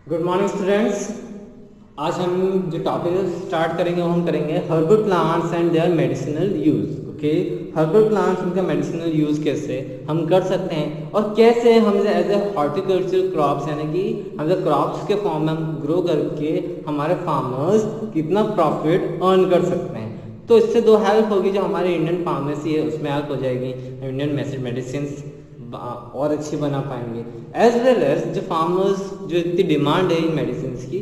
Good morning students. आज हम जो टॉपिक स्टार्ट करेंगे वो हम करेंगे herbal plants and their medicinal use. Okay, herbal plants, उनका मेडिसिनल यूज कैसे हम कर सकते हैं और कैसे हम एज ए हॉर्टिकल्चर क्रॉप्स यानी कि हम क्रॉप्स के फॉर्म में हम ग्रो करके हमारे फार्मर्स कितना प्रॉफिट अर्न कर सकते हैं। तो इससे दो हेल्प होगी, जो हमारे इंडियन फार्मेसी है उसमें हेल्प हो जाएगी, इंडियन मेडिसिन और अच्छी बना पाएंगे, एज वेल एज जो फार्मर्स जो इतनी डिमांड है इन मेडिसिन की,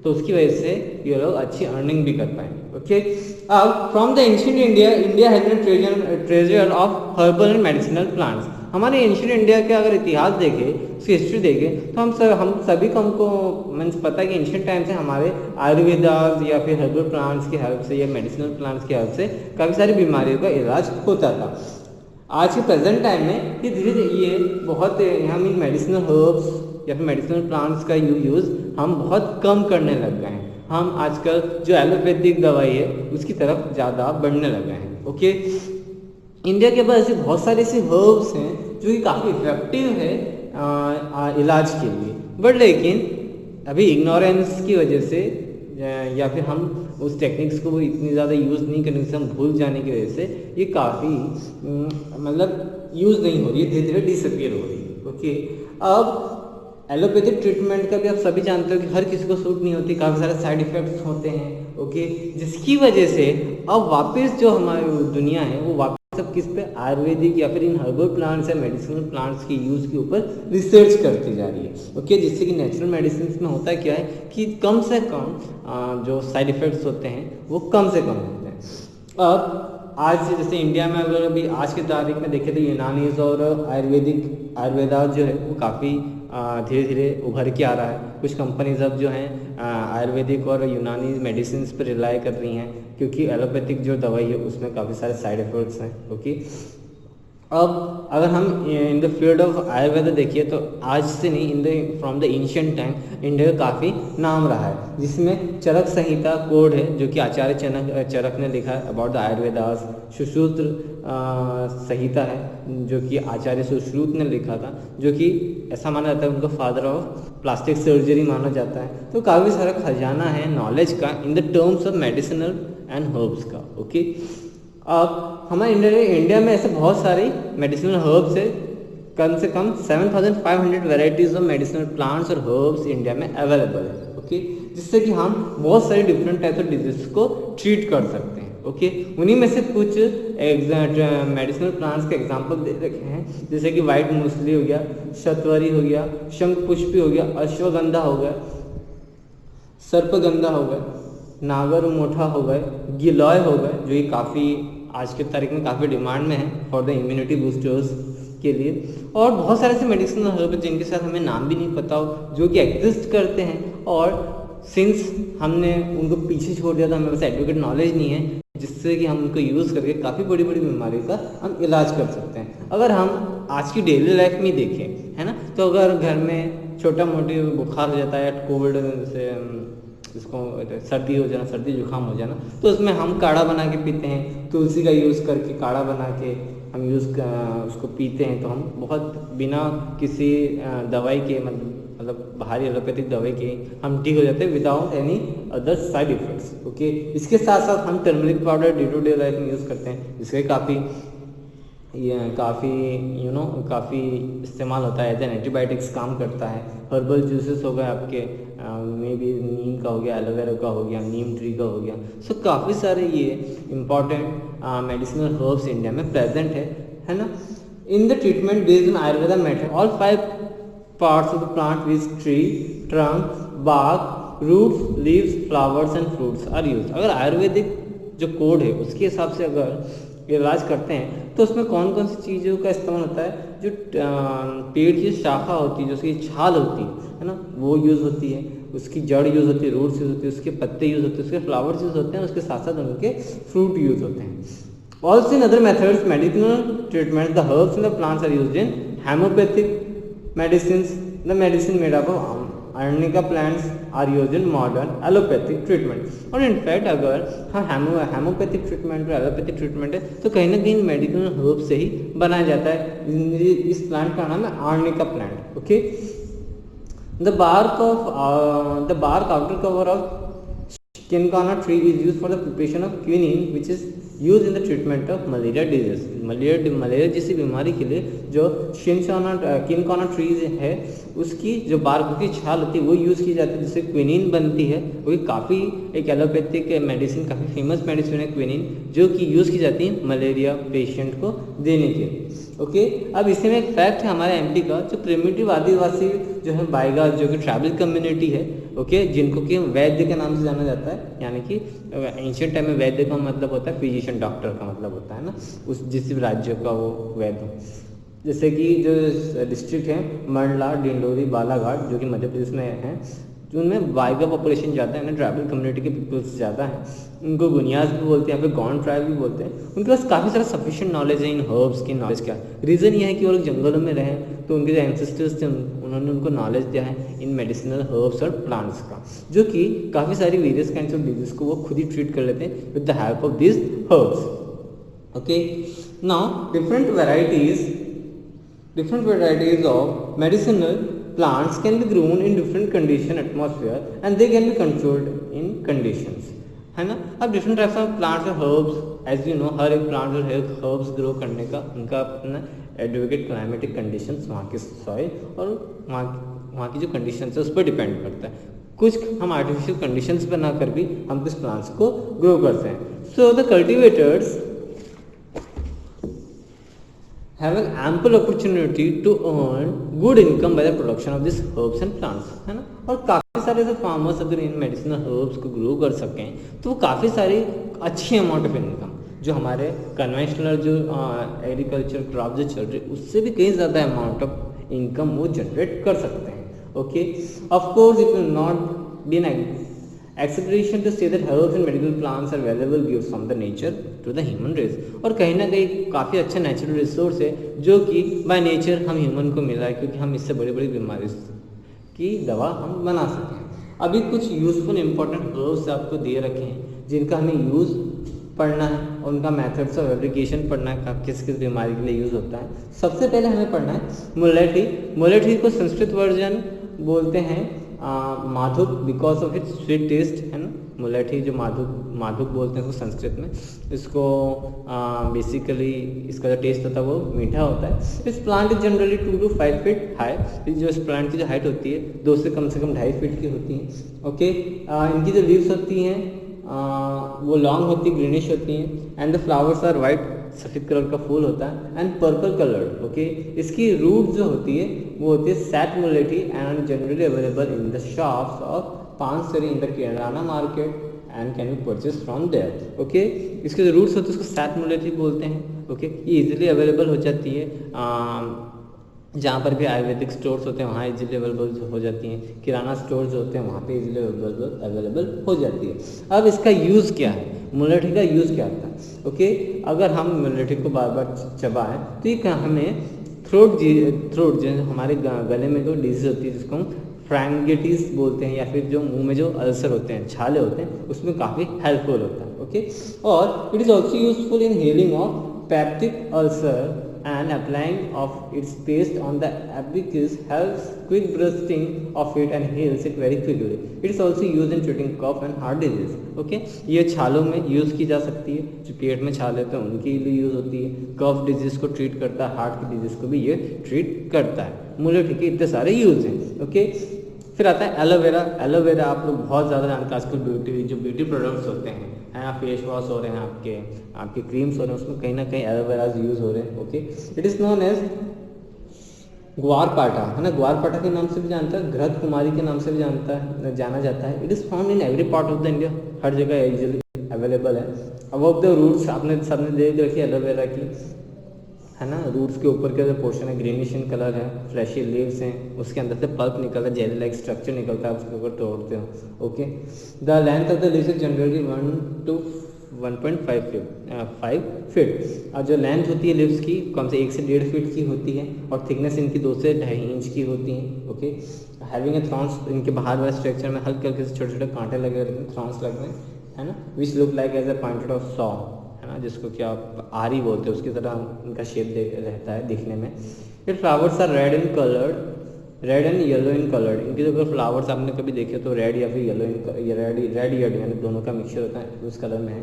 तो उसकी वजह से ये लोग अच्छी अर्निंग भी कर पाएंगे। ओके, अब from the ancient India, India has been treasure of herbal and medicinal plants. हमारे एंशिएंट इंडिया के अगर इतिहास देखें, उसकी हिस्ट्री देखें, तो हम सभी को हमको मीन्स पता है कि एंशिएंट टाइम से हमारे आयुर्वेदास या फिर हर्बल प्लांट्स की हेल्प से या मेडिसिनल प्लांट्स की हेल्प से काफ़ी सारी बीमारियों का इलाज होता था। आज के प्रेजेंट टाइम में ये धीरे धीरे ये बहुत हम इन मेडिसिनल हर्ब्स या फिर मेडिसिनल प्लांट्स का यूज़ हम बहुत कम करने लग गए हैं। हम आजकल जो एलोपैथिक दवाई है उसकी तरफ ज़्यादा बढ़ने लग गए हैं। ओके, इंडिया के पास ऐसे बहुत सारे ऐसे हर्ब्स हैं जो कि काफ़ी इफेक्टिव है इलाज के लिए, बट लेकिन अभी इग्नोरेंस की वजह से या फिर हम उस टेक्निक्स को इतनी ज़्यादा यूज़ नहीं करने से, हम भूल जाने की वजह से ये काफ़ी मतलब यूज़ नहीं हो रही है, धीरे धीरे डिसअपियर हो रही है। ओके, अब एलोपैथिक ट्रीटमेंट का भी आप सभी जानते हो कि हर किसी को सूट नहीं होती, काफ़ी सारे साइड इफ़ेक्ट्स होते हैं। ओके, जिसकी वजह से अब वापस जो हमारी दुनिया है वो वापस सब किस पे, आयुर्वेदिक या फिर इन हर्बल प्लांट्स या मेडिसिनल प्लांट्स के यूज़ के ऊपर रिसर्च करती जा रही है। ओके, जिससे कि नेचुरल मेडिसिन में होता है क्या है कि कम से कम जो साइड इफ़ेक्ट्स होते हैं वो कम से कम होते हैं। अब आज जैसे इंडिया में अगर अभी आज की तारीख में देखें तो यूनानीज और आयुर्वेदा जो है वो काफ़ी धीरे धीरे उभर के आ रहा है। कुछ कंपनीज अब जो हैं आयुर्वेदिक और यूनानी मेडिसिन पर रिलाई कर रही हैं, क्योंकि एलोपैथिक जो दवाई है उसमें काफ़ी सारे साइड इफेक्ट्स हैं। ओके, अब अगर हम in the field of Ayurveda देखिए तो आज से नहीं, in the from the ancient time India का काफ़ी नाम रहा है, जिसमें चरक संहिता कोड है जो कि आचार्य चरक ने लिखा है अबाउट द आयुर्वेदास। सुश्रुत संहिता है जो कि आचार्य सुश्रुत ने लिखा था, जो कि ऐसा माना जाता है उनको फादर ऑफ प्लास्टिक सर्जरी माना जाता है। तो काफ़ी सारा खजाना है नॉलेज का in the terms of medicinal and herbs का। ओके, अब हमारे इंडिया में ऐसे बहुत सारे मेडिसिनल हर्ब्स है, कम से कम 7500 वेराइटीज ऑफ मेडिसिनल प्लांट्स और हर्ब्स इंडिया में अवेलेबल है। ओके, जिससे कि हम बहुत सारे डिफरेंट टाइप्स ऑफ डिजीज को ट्रीट कर सकते हैं। ओके, उन्हीं में से कुछ मेडिसिनल प्लांट्स के एग्जांपल दे रखे हैं, जैसे कि वाइट मूसली हो गया, शतवरी हो गया, शंखपुष्पी हो गया, अश्वगंधा हो गया, सर्पगंधा हो गया, नागर मोठा हो गए, गिलॉय हो गए, जो ये काफ़ी आज के तारीख में काफ़ी डिमांड में है फॉर द इम्यूनिटी बूस्टर्स के लिए। और बहुत सारे ऐसे मेडिसिनल हर्ब जिनके साथ हमें नाम भी नहीं पता हो, जो कि एग्जिस्ट करते हैं, और सिंस हमने उनको पीछे छोड़ दिया था, हमें बस एडवोकेट नॉलेज नहीं है, जिससे कि हम उनको यूज़ करके काफ़ी बड़ी बड़ी बीमारियों का हम इलाज कर सकते हैं। अगर हम आज की डेली लाइफ में देखें, है ना, तो अगर घर में छोटा मोटी बुखार हो जाता है, कोविड से इसको सर्दी हो जाना, सर्दी जुकाम हो जाना, तो उसमें हम काढ़ा बना के पीते हैं, तुलसी का यूज़ करके काढ़ा बना के हम उसको पीते हैं, तो हम बहुत बिना किसी दवाई के मतलब बाहरी एलोपैथिक दवाई के हम ठीक हो जाते हैं without any other side effects. Okay, इसके साथ साथ हम turmeric powder day to day life में यूज़ करते हैं, जिसके काफ़ी काफ़ी इस्तेमाल होता है, एज एन एंटीबायोटिक्स काम करता है। हर्बल जूसेस हो गए आपके, मे बी नीम का हो गया, एलोवेरा का हो गया, नीम ट्री का हो गया। सो काफ़ी सारे ये इम्पॉर्टेंट मेडिसिनल हर्ब्स इंडिया में प्रेजेंट है ना। In the treatment based on Ayurveda method, all 5 parts of the plant which tree, trunk, bark, roots, leaves, flowers and fruits are use. अगर आयुर्वेदिक जो कोड है उसके हिसाब से अगर इलाज करते हैं तो उसमें कौन कौन सी चीज़ों का इस्तेमाल होता है, जो पेड़ की शाखा होती है, जो उसकी छाल होती है ना, वो यूज़ होती है, उसकी जड़ यूज़ होती है, रूट्स यूज़ होती है, उसके पत्ते यूज़ होते हैं, उसके फ्लावर्स यूज़ होते हैं, उसके साथ साथ उनके फ्रूट यूज़ होते हैं। Also in other methods medicinal treatment the herbs and the plants are used in homeopathic medicine, the medicine made up of arnica plants are used in modern allopathic treatment. और in fact अगर हम homeopathic treatment और allopathic treatment है तो कहीं ना कहीं medical herb से ही बनाया जाता है। इस प्लांट का नाम है arnica plant. Okay, The bark outer cover of Cinchona tree is used for the preparation of quinine, which is used in the treatment of malaria disease. Malaria जैसी बीमारी के लिए जो किनकोना ट्रीज है उसकी जो बार्क की छाल होती है वो यूज़ की जाती है, जिससे क्विनिन बनती है। वो काफ़ी एक एलोपैथिक मेडिसिन, काफ़ी फेमस मेडिसिन है क्विनिन, जो कि यूज़ की जाती है मलेरिया पेशेंट को देने के लिए। ओके, अब इसी में एक फैक्ट है हमारे एमपी का, जो प्रिमिटिव आदिवासी जो है बाइगा, जो कि ट्राइबल कम्युनिटी है, ओके, जिनको कि वैद्य के नाम से जाना जाता है, यानी कि एंशियंट टाइम में वैद्य का मतलब होता है फिजिशियन, डॉक्टर का मतलब होता है ना, उस जिस राज्य का वो वैद्य। जैसे कि जो डिस्ट्रिक्ट है मंडला, डिंडोरी, बालाघाट, जो कि मध्य प्रदेश में है, उनमें बाइगा पॉपुलेशन ज़्यादा है ना, ट्राइबल कम्युनिटी के पीपल्स ज़्यादा हैं। उनको गुनियाज भी बोलते हैं, यहाँ पे गौंड ट्राइब भी बोलते हैं। उनके पास काफ़ी सारा सफिशिएंट नॉलेज है इन हर्ब्स की। नॉलेज क्या रीज़न ये है कि वो लोग जंगलों में रहे, तो उनके जो एंसेस्टर्स थे उन्होंने उनको नॉलेज दिया है इन मेडिसिनल हर्ब्स और प्लांट्स का, जो कि काफ़ी सारी वेरियस काइंड्स ऑफ डिजीज को वो खुद ही ट्रीट कर लेते हैं with the help of this herbs. Okay, now different varieties of medicinal plants can be grown in different condition atmosphere and they can be controlled in conditions, है ना। अब different types of plants और herbs, as you know, हर एक plant और herbs grow करने का उनका अपना एडवोकेट क्लाइमेटिक कंडीशंस, वहाँ की सॉइल और वहाँ की जो कंडीशंस है उस पर डिपेंड करता है। कुछ हम आर्टिफिशियल कंडीशंस बनाकर भी हम किस प्लांट्स को ग्रो करते हैं। So the cultivators have an ample opportunity to earn good income by the production of these herbs and plants, है ना। और काफ़ी सारे ऐसे फार्मर्स अगर इन मेडिसिनल हर्ब्स को ग्रो कर सकें तो वो काफ़ी सारी अच्छी अमाउंट ऑफ इनकम, जो हमारे कन्वेंशनल जो एग्रीकल्चर क्रॉप जो चल रही है उससे भी कहीं ज़्यादा अमाउंट ऑफ इनकम वो जनरेट कर सकते हैं। Okay, of course it will not be an exaggeration to say that herbs and medical plants are valuable gifts from the nature to the human race। और कहीं ना कहीं काफ़ी अच्छा नेचुरल रिसोर्स है जो कि बाय नेचर हम ह्यूमन को मिला है, क्योंकि हम इससे बड़ी बड़ी बीमारी की दवा हम बना सकें। अभी कुछ यूजफुल इंपॉर्टेंट हर्ब्स आपको दे रखे हैं जिनका हमें यूज़ पढ़ना है, उनका मेथड्स ऑफ एप्लीकेशन पढ़ना है, किस किस बीमारी के लिए यूज़ होता है। सबसे पहले हमें पढ़ना है मुलेठी। मुलेठी को संस्कृत वर्जन बोलते हैं माधुक, because of its sweet taste, है ना। मुलेठी जो माधुक बोलते हैं उसको संस्कृत में, इसको बेसिकली इसका जो टेस्ट होता है वो मीठा होता है। इस plant is generally 2 to 5 feet high. जो इस प्लांट की जो हाइट होती है 2 से कम 2.5 फीट की होती है। ओके, इनकी जो लीव्स होती हैं वो लॉन्ग होती है, ग्रीनिश होती हैं, and the flowers are white, सफ़ेद कलर का फूल होता है, एंड पर्पल कलर्ड। ओके, इसकी रूट जो होती है वो होती है सैट मुलेठी and generally available in the shops of पानसरी in the kirana market and can be purchase from there. Okay, इसके जो रूट्स होते हैं उसको सैट मुलेठी बोलते हैं। ओके, ये इजीली अवेलेबल हो जाती है, जहाँ पर भी आयुर्वेदिक स्टोर्स होते हैं वहाँ इजीली अवेलेबल हो जाती हैं, किराना स्टोर्स होते हैं वहाँ पे इजीली अवेलेबल हो जाती है। अब इसका यूज़ क्या है, मुलेठी का यूज़ क्या होता है। ओके, अगर हम मुलेठी को बार बार चबाएं तो ये हमें थ्रोट जो हमारे गले में जो डिजीज होती है जिसको हम फ्रैंगिटिस बोलते हैं, या फिर जो मुंह में जो अल्सर होते हैं, छाले होते हैं, उसमें काफ़ी हेल्पफुल होता है। ओके, और it is also useful in healing of peptic ulcer and applying of its paste on the abscess helps quick bursting of it and heals it very quickly. It is also used in treating cough and heart disease. Okay, ये छालों में use की जा सकती है, जो पेट में छाले होते हैं उनके लिए यूज़ होती है, कफ डिजीज़ को ट्रीट करता है, हार्ट की डिजीज़ को भी ये ट्रीट करता है। मुलेठी के इतने सारे यूज़ हैं। ओके, फिर आता है एलोवेरा। एलोवेरा आप लोग बहुत ज़्यादा जानते हैं, आजकल ब्यूटी प्रोडक्ट्स होते हैं, फेस वॉश हो रहे हैं, आपके क्रीम्स हो रहे हैं, उसमें कहीं ना कहीं एलोवेराज यूज़ हो रहे हैं। Okay, it is known as ग्वारपाठा, है ना। ग्वारपाठा के नाम से भी जानता है, घृत कुमारी के नाम से भी जाना जाता है। It is found in every part of the India, हर जगह यूजुअली अवेलेबल है। अब ऑफ द रूट्स आपने सबने देख रखी है एलोवेरा की, है ना। रूट्स के ऊपर का जो पोर्शन है ग्रीनिश इन कलर है, फ्लैशी लीव्स हैं, उसके अंदर से पल्प निकलता है, जेली लाइक स्ट्रक्चर निकलता है, उसके ऊपर तोड़ते हो। Okay, the length of the leaves is generally 1 to 1.5 feet. और जो लेंथ होती है लिव्स की कम से 1 से 1.5 फीट की होती है, और थिकनेस इनकी 2 से 2.5 इंच की होती है। ओके, हैविंग ए थ्रॉन्स, इनके बाहर वाले स्ट्रक्चर में हल्के हल्के से छोटे छोटे कांटे लगे रहते हैं, थ्रॉन्स लग रहे हैं, है ना, which look like as a pointed of saw, है ना, जिसको क्या आप आरी बोलते हैं, उसकी तरह इनका शेप रहता है दिखने में। It flowers are red in coloured, red and yellow in coloured, इनके जो अगर फ्लावर्स आपने कभी देखे तो रेड या फिर येलो इन रेड येलो यानी दोनों का मिक्सचर होता है उस कलर में है।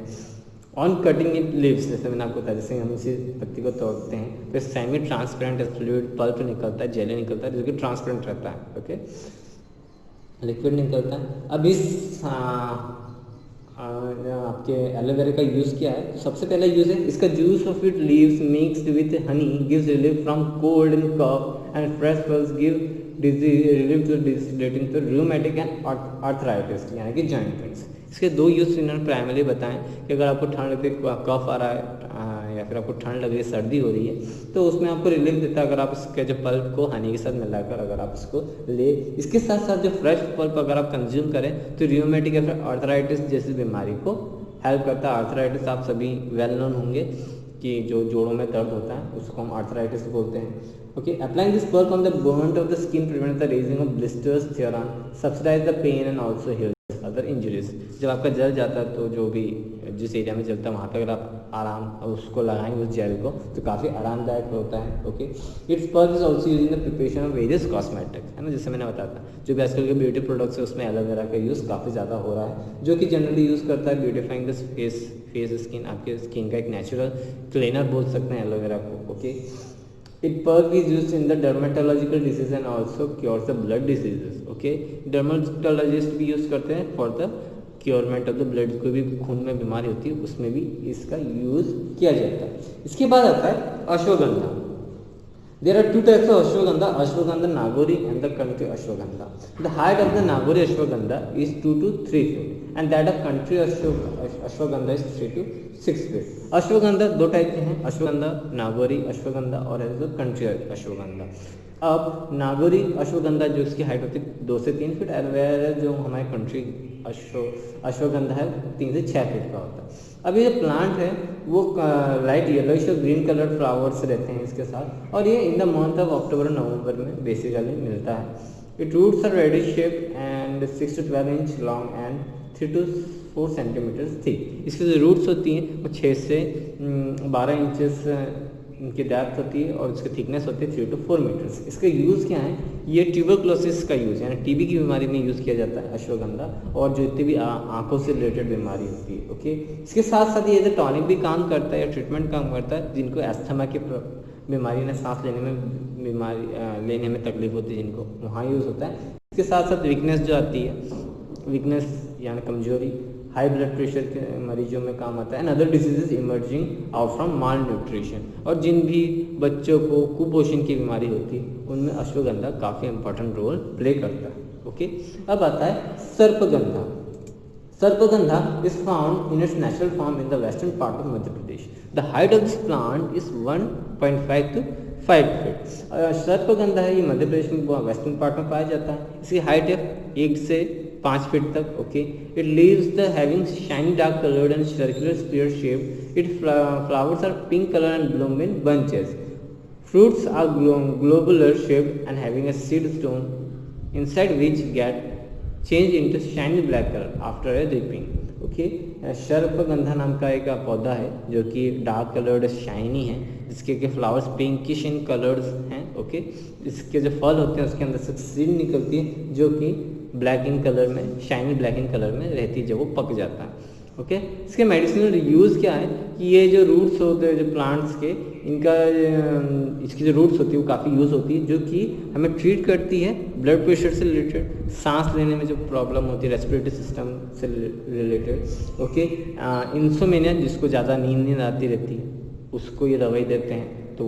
ऑन कटिंग इट लीव्स, जैसे मैंने आपको बताया, जैसे हम इसी पत्ती को तोड़ते हैं तो सेमी ट्रांसपेरेंट फ्लूइड पल्प निकलता है, जेली निकलता है जो कि ट्रांसपेरेंट रहता है। ओके, लिक्विड निकलता है। अब इस आपके एलोवेरा का यूज़ क्या है, तो सबसे पहला यूज़ है इसका juice of it leaves mixed with honey gives relief from cold and cough and fresh pulse give relief to relating to rheumatic and arthritis यानी कि जॉइंट पेन्स। इसके दो यूज़ इन्होंने प्राइमरी बताएं कि अगर आपको ठंड लगती है, कफ आ रहा है या फिर आपको ठंड लग रही है, सर्दी हो रही है, तो उसमें आपको रिलीफ देता है अगर आप इसके जो पल्प को हनी के साथ मिलाकर अगर आप इसको ले। इसके साथ साथ जो फ्रेश पल्प अगर आप कंज्यूम करें तो रियोमेटिक या फिर आर्थराइटिस जैसी बीमारी को हेल्प करता है। आर्थराइटिस आप सभी वेल नोन होंगे कि जो जोड़ों में दर्द होता है उसको हम आर्थराइटिस बोलते हैं। Okay, applying this pulp on the burn of the skin prevent the raising of blisters, थियरन, subsidize the pain and also heal other injuries. जब आपका जल जाता है तो जो भी जिस एरिया में जलता है वहाँ पे अगर आप आराम उसको लगाएंगे उस जेल को तो काफ़ी आरामदायक होता है। Okay, it's pulp is also use in the preparation of various cosmetics, है ना, जैसे मैंने बताया था जो भी आजकल के ब्यूटी प्रोडक्ट्स है उसमें एलोवेरा का यूज़ काफ़ी ज़्यादा हो रहा है, जो कि जनरली यूज़ करता है ब्यूटिफाइंग द फेस स्किन, आपके स्किन का एक नेचुरल क्लीनर बोल सकते हैं एलोवेरा को। Okay, It pulp is used in the dermatological disease and also cures the blood diseases. Okay, dermatologist भी यूज़ करते हैं for the curement of the blood, कोई भी खून में बीमारी होती है उसमें भी इसका यूज़ किया जाता है। इसके बाद आता है ashwagandha. There are two types of ashwagandha, ashwagandha nagori and the country ashwagandha. The height of the nagori ashwagandha is 2 to 3 feet and that of country ashwagandha is 3 to 6 feet. Ashwagandha दो टाइप के हैं, अश्वगंधा नागौरी अश्वगंधा और कंट्री अश्वगंधा। अब नागौरी अश्वगंधा जो इसकी height होती है 2 से 3 फीट, और जो हमारे कंट्री अश्वगंधा है 3 से 6 फीट का होता है। अब ये प्लांट है वो लाइट येलोइश और ग्रीन कलर फ्लावर्स रहते हैं इसके साथ, और ये in the month of October November में बेसिकली मिलता है। It roots are reddish shape and 6 to 12 inch long and 3 to 4 centimetre thick. इसकी जो रूट्स होती हैं वो 6 से 12 इंचेस की डेप्थ होती है और इसकी थिकनेस होती है 3 to 4 मीटर्स। इसका यूज़ क्या है, ये ट्यूबरक्लोसिस का यूज़ यानी टीबी की बीमारी में यूज़ किया जाता है अश्वगंधा, और जो इतनी भी आंखों से रिलेटेड बीमारी होती है। ओके, इसके साथ साथ ये एज ए टॉनिक भी काम करता है या ट्रीटमेंट काम करता है जिनको एस्थमा की बीमारी ने सांस लेने में तकलीफ होती है जिनको, वहाँ यूज़ होता है। इसके साथ साथ वीकनेस जो आती है, वीकनेस यानी कमजोरी, हाई ब्लड प्रेशर के मरीजों में काम आता है, and other diseases emerging out from mall nutrition, और जिन भी बच्चों को कुपोषण की बीमारी होती है उनमें अश्वगंधा काफ़ी इंपॉर्टेंट रोल प्ले करता है। ओके, अब आता है सर्पगंधा। सर्पगंधा is found in its natural form in the western part of Madhya Pradesh. The height of this plant is 1.5 to 5 feet. सर्पगंधा है ये मध्य प्रदेश में वेस्टर्न पार्ट में पाया जाता है। इसकी हाइट है 1 से 5 फीट तक। Okay, it leaves the having shiny dark coloured and circular sphere shape. It flowers are pink colour and bloom in bunches. Fruits are globular shaped and having a seed stone inside which get changed into shiny black color after a reaping. Okay, सर्पगंधा नाम का एक पौधा है जो कि dark coloured shiny है, जिसके के फ्लावर्स पिंकिश इन कलर्स हैं। ओके, इसके जो फल होते हैं उसके अंदर से सीड निकलती है जो कि ब्लैक इन कलर में, शाइनी ब्लैक इन कलर में रहती है जब वो पक जाता है। ओके, इसके मेडिसिनल यूज़ क्या है कि ये जो रूट्स होते हैं जो प्लांट्स के, इनका इसकी जो रूट्स होती है वो काफ़ी यूज़ होती है जो कि हमें ट्रीट करती है ब्लड प्रेशर से रिलेटेड, सांस लेने में जो प्रॉब्लम होती है रेस्पिरेटरी सिस्टम से रिलेटेड। ओके, इंसोमेनिया जिसको ज़्यादा नींद आती रहती है उसको ये दवाई देते हैं तो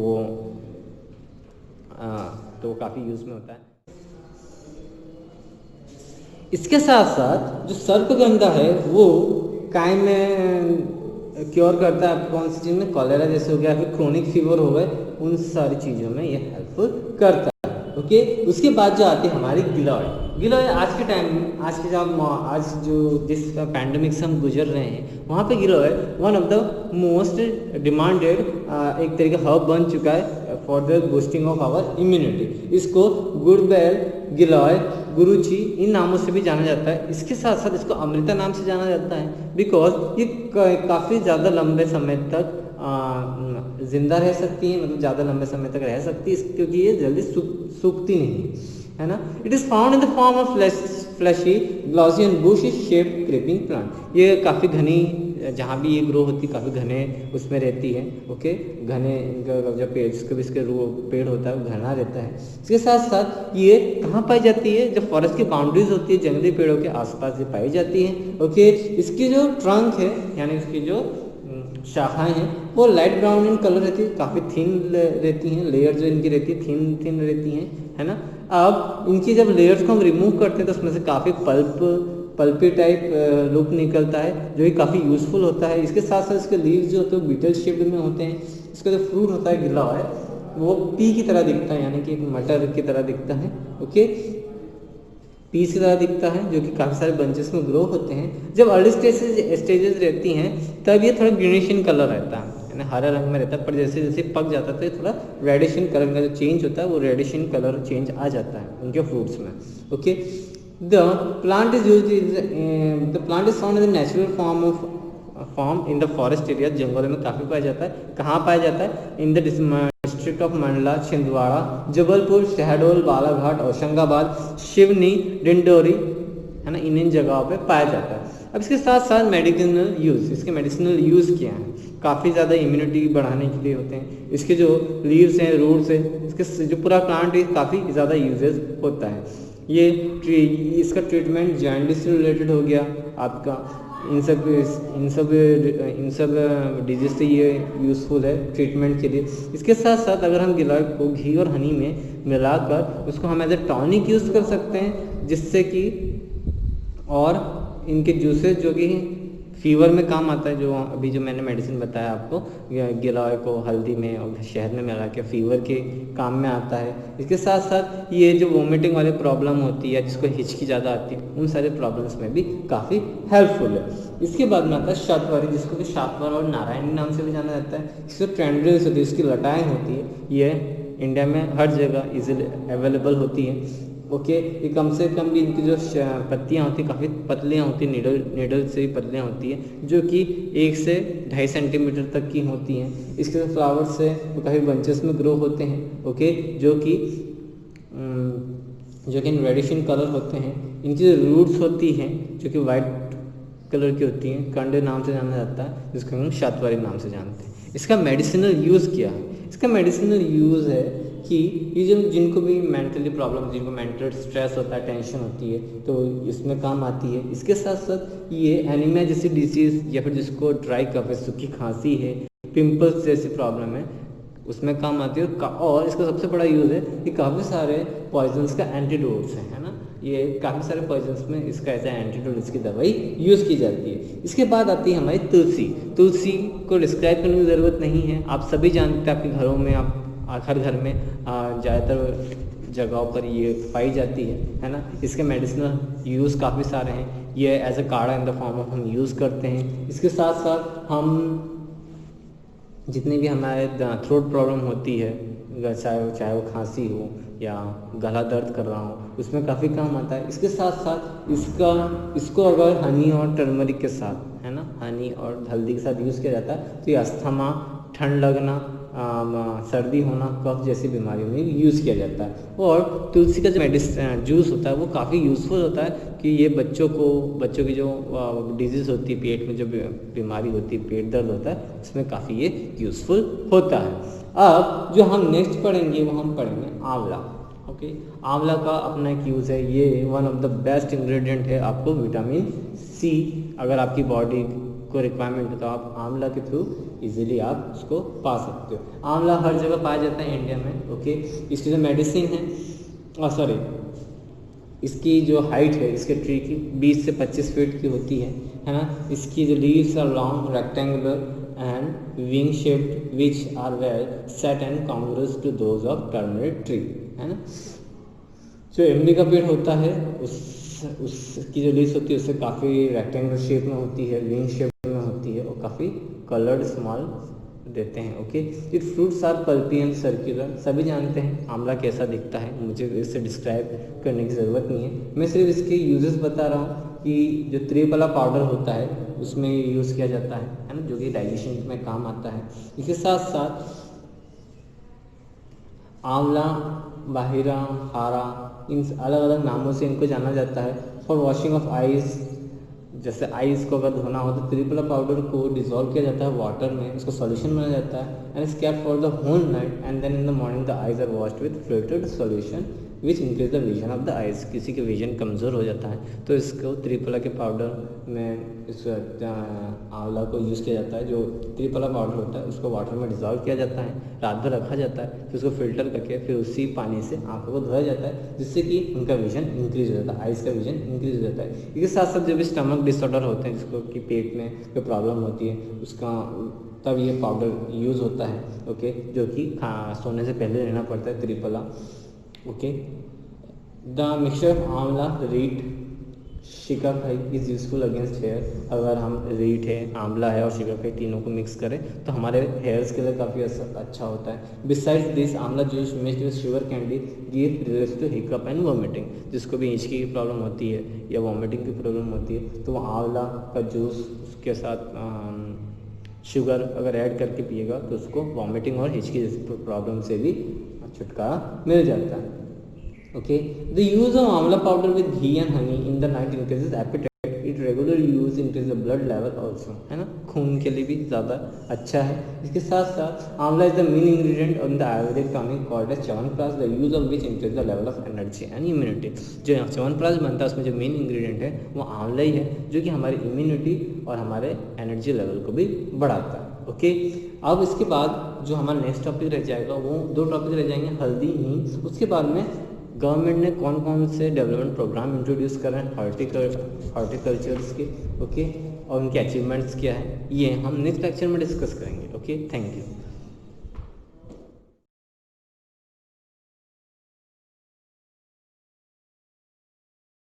वो काफ़ी यूज़ में होता है। इसके साथ साथ जो सर्पगंधा है वो कायम में क्योर करता है कौन सी चीज़ में, कॉलेरा जैसे हो गया, फिर क्रोनिक फीवर हो गए, उन सारी चीज़ों में ये हेल्पफुल करता है। ओके, उसके बाद जो आती है हमारी गिलोय। आज के टाइम में आज जो जिस पैंडेमिक से हम गुजर रहे हैं वहाँ पे giloy one of the most demanded एक तरीके हर्ब बन चुका है for the boosting of our immunity. इसको गुड़बेल, गिलोय, गुरुची इन नामों से भी जाना जाता है। इसके साथ साथ इसको अमृता नाम से जाना जाता है बिकॉज ये काफ़ी ज़्यादा लंबे समय तक जिंदा रह सकती है, मतलब ज़्यादा लंबे समय तक रह सकती है क्योंकि ये जल्दी सूखती नहीं। है ना। It is found in the form of fleshy glossy and bush shaped creeping plant. ये काफ़ी घनी, जहाँ भी ये ग्रो होती है काफ़ी घने उसमें रहती है। ओके, घने जो पेड़ जिसके भी इसके पेड़ होता है वो घना रहता है। इसके साथ साथ ये कहाँ पाई जाती है, जब फॉरेस्ट की बाउंड्रीज होती है जंगली पेड़ों के आसपास ये पाई जाती है। ओके, इसकी जो ट्रंक है यानी इसकी जो शाखाएं हैं वो लाइट ब्राउन इन कलर रहती है, काफ़ी थिन रहती हैं, लेयर जो इनकी रहती है थिन थिन रहती हैं, है ना। अब इनकी जब लेयर्स को हम रिमूव करते हैं तो उसमें से काफ़ी पल्पी टाइप लुक निकलता है जो कि काफ़ी यूज़फुल होता है। इसके साथ साथ इसके लीव्स जो होते हैं बीटल शेप्ड में होते हैं। इसका जो फ्रूट होता है गिला हुआ है वो पी की तरह दिखता है, यानी कि एक मटर की तरह दिखता है। ओके, पीस की तरह दिखता है जो कि काफ़ी सारे बंचेस में ग्रो होते हैं। जब अर्ली स्टेजेस रहती हैं तब ये थोड़ा ग्रीनिश इन कलर रहता है, यानी हरा रंग में रहता है, पर जैसे जैसे पक जाता है तो ये थोड़ा रेडिश इन कलर का जो चेंज होता है वो रेडिश इन कलर चेंज आ जाता है उनके फ्रूट्स में। Okay, the plant is found in the natural form in the forest area. जंगलों में काफ़ी पाया जाता है। कहाँ पाया जाता है? In the district of Mandla, Chhindwara, Jabalpur, Shahdol, Balaghat, Hoshangabad, Seoni, Dindori, है ना, इन जगहों पे पाया जाता है। अब इसके साथ साथ मेडिसिनल यूज़, इसके मेडिसिनल यूज़ क्या हैं? काफ़ी ज़्यादा इम्यूनिटी बढ़ाने के लिए होते हैं। इसके जो लीव्स हैं, रूट्स हैं, इसके जो पूरा प्लांट है काफ़ी ज़्यादा यूजेस होता है। ये इसका ट्रीटमेंट जॉन्डिस से रिलेटेड हो गया आपका, इन सब डिजीज से ये यूज़फुल है ट्रीटमेंट के लिए। इसके साथ साथ अगर हम गिलोय को घी और हनी में मिलाकर उसको हम एज ए टॉनिक यूज़ कर सकते हैं, जिससे कि और इनके जूसेस जो कि फीवर में काम आता है, जो अभी जो मैंने मेडिसिन बताया आपको गिलोय को हल्दी में और शहद में मिला के फीवर के काम में आता है। इसके साथ साथ ये जो वोमिटिंग वाली प्रॉब्लम होती है, जिसको हिचकी ज़्यादा आती है, उन सारे प्रॉब्लम्स में भी काफ़ी हेल्पफुल है। इसके बाद में आता है शातवारी, जिसको कि शातवर और नारायणी नाम से भी जाना जाता है। इसकी ट्रेंड्रिल्स होती है, इसकी लटाएँ होती है, ये इंडिया में हर जगह इजीली अवेलेबल होती है। ओके, ये कम से कम भी इनकी जो पत्तियाँ होती हैं काफ़ी पतलियाँ होती हैं, नीडल से ही पतलियाँ होती हैं, जो कि 1 से 2.5 सेंटीमीटर तक की होती हैं। इसके जो फ्लावर्स है वो काफ़ी बंचेस में ग्रो होते हैं। ओके, जो कि इन रेडिश इन कलर होते हैं। इनकी जो रूट्स होती हैं जो कि वाइट कलर की होती हैं, कंडे नाम से जाना जाता है, जिसको हम शातवारी नाम से जानते हैं। इसका मेडिसिनल यूज़ क्या है? इसका मेडिसिनल यूज़ है कि ये जो जिनको भी मेंटली प्रॉब्लम, जिनको मेंटल स्ट्रेस होता है, टेंशन होती है, तो इसमें काम आती है। इसके साथ साथ ये एनीमिया जैसी डिसीज़ या फिर जिसको ड्राई कफ है, सूखी खांसी है, पिंपल्स जैसी प्रॉब्लम है, उसमें काम आती है। और इसका सबसे बड़ा यूज़ है कि काफ़ी सारे पॉइजन्स का एंटीडोट्स है ना, ये काफ़ी सारे पॉइजन्स में इसका ऐसा एंटीडोट, इसकी दवाई यूज़ की जाती है। इसके बाद आती है हमारी तुलसी। तुलसी को डिस्क्राइब करने की ज़रूरत नहीं है, आप सभी जानते हैं, आपके घरों में, आप हर घर में ज़्यादातर जगहों पर ये पाई जाती है ना। इसके मेडिसिनल यूज़ काफ़ी सारे हैं। ये एज अ काढ़ा इन द फॉर्म ऑफ हम यूज़ करते हैं। इसके साथ साथ हम जितनी भी हमारे थ्रोट प्रॉब्लम होती है, चाहे वो खांसी हो या गला दर्द कर रहा हो, उसमें काफ़ी काम आता है। इसके साथ साथ इसको अगर हनी और टर्मरिक के साथ, है ना, हनी और हल्दी के साथ यूज़ किया जाता है तो ये अस्थमा, ठंड लगना, सर्दी होना, कफ जैसी बीमारियों में यूज़ किया जाता है। और तुलसी का जो जूस होता है वो काफ़ी यूज़फुल होता है कि ये बच्चों की जो डिजीज़ होती है, पेट में जो बीमारी होती है, पेट दर्द होता है, उसमें काफ़ी ये यूज़फुल होता है। अब जो हम नेक्स्ट पढ़ेंगे वो हम पढ़ेंगे आंवला। ओके, आंवला का अपना एक यूज़ है, ये one of the best ingredient है आपको विटामिन सी, अगर आपकी बॉडी को रिक्वायरमेंट है तो आप आंवला के थ्रू इजीली आप उसको पा सकते हो। आंवला हर जगह पाया जाता है इंडिया में। ओके, इसकी जो मेडिसिन है, इसकी जो हाइट है इसके ट्री की 20 से 25 फीट की होती है ना। इसकी जो leaves are long, rectangular and wing shaped which are well set and congruous to those of turmeric tree, है ना। जो इमली का पेड़ होता है उसकी जो लीव्स होती है उससे काफ़ी रेक्टेंगुलर शेप में होती है, विंग शेप में होती है और काफ़ी कलर्ड स्मॉल देते हैं। Okay, it fruits are pulpy and circular. सभी जानते हैं आंवला कैसा दिखता है, मुझे इसे डिस्क्राइब करने की ज़रूरत नहीं है, मैं सिर्फ इसके यूजेस बता रहा हूँ कि जो त्रिफला पाउडर होता है उसमें यूज़ किया जाता है ना, जो कि डाइजेशन में काम आता है। इसके साथ साथ आंवला बाहिरा, हारा, इन अलग अलग नामों से इनको जाना जाता है। फॉर वॉशिंग ऑफ आइज़, जैसे आइज़ को अगर धोना हो तो त्रिफला पाउडर को डिसॉल्व किया जाता है वाटर में, उसको सॉल्यूशन बनाया जाता है and is kept for the whole night and then in the morning the eyes are washed with filtered solution which increase the vision of the eyes. किसी के विजन कमज़ोर हो जाता है तो इसको त्रिफला के पाउडर में इस आंवला को यूज़ किया जाता है। जो त्रिफला पाउडर होता है उसको वाटर में डिसॉल्व किया जाता है, रात भर रखा जाता है, फिर उसको फिल्टर करके फिर उसी पानी से आंखों को धोया जाता है, जिससे कि उनका विजन इंक्रीज हो जाता है, आइज़ का विजन इंक्रीज हो जाता है। इसके साथ साथ जो भी स्टमक डिसऑर्डर होते हैं, जिसको कि पेट में जो प्रॉब्लम होती है उसका तब ये पाउडर यूज़ होता है। ओके, जो कि सोने से पहले लेना पड़ता है triphala. Okay, the mixture of आंवला, REET, shikakai is useful against hair. अगर हम रीट है, आंवला है और शिकाकाई तीनों को मिक्स करें तो हमारे हेयर्स के लिए काफ़ी अच्छा होता है। Besides this amla juice mixed with sugar candy give relief to hiccup and vomiting. जिसको भी हिचकी की प्रॉब्लम होती है या वॉमिटिंग की प्रॉब्लम होती है तो वो आंवला का जूस उसके साथ शुगर अगर ऐड करके पिएगा तो उसको वॉमिटिंग और हिचकी जैसी प्रॉब्लम से भी छुटकारा मिल जाता है। Okay, the use of amla powder with ghee and honey in the night increases appetite. It regular use increases the blood level also, है ना, खून के लिए भी ज़्यादा अच्छा है। इसके साथ साथ आंवला is the main ingredient in the Ayurvedic tonic called as chyawanprash, the use of which increases the level of energy and immunity. जो च्यवनप्राश बनता है उसमें जो मेन इंग्रेडिएंट है वो आंवला ही है, जो कि हमारी इम्यूनिटी और हमारे एनर्जी लेवल को भी बढ़ाता है। ओके, अब इसके बाद जो हमारा नेक्स्ट टॉपिक रह जाएगा वो 2 टॉपिक रह जाएंगे, हल्दी, हींग। उसके बाद में गवर्नमेंट ने कौन कौन से डेवलपमेंट प्रोग्राम इंट्रोड्यूस कर रहे हैं हॉर्टिकल्चर्स के। ओके, और उनके अचीवमेंट्स क्या है ये हम नेक्स्ट लेक्चर में डिस्कस करेंगे। Okay, thank you.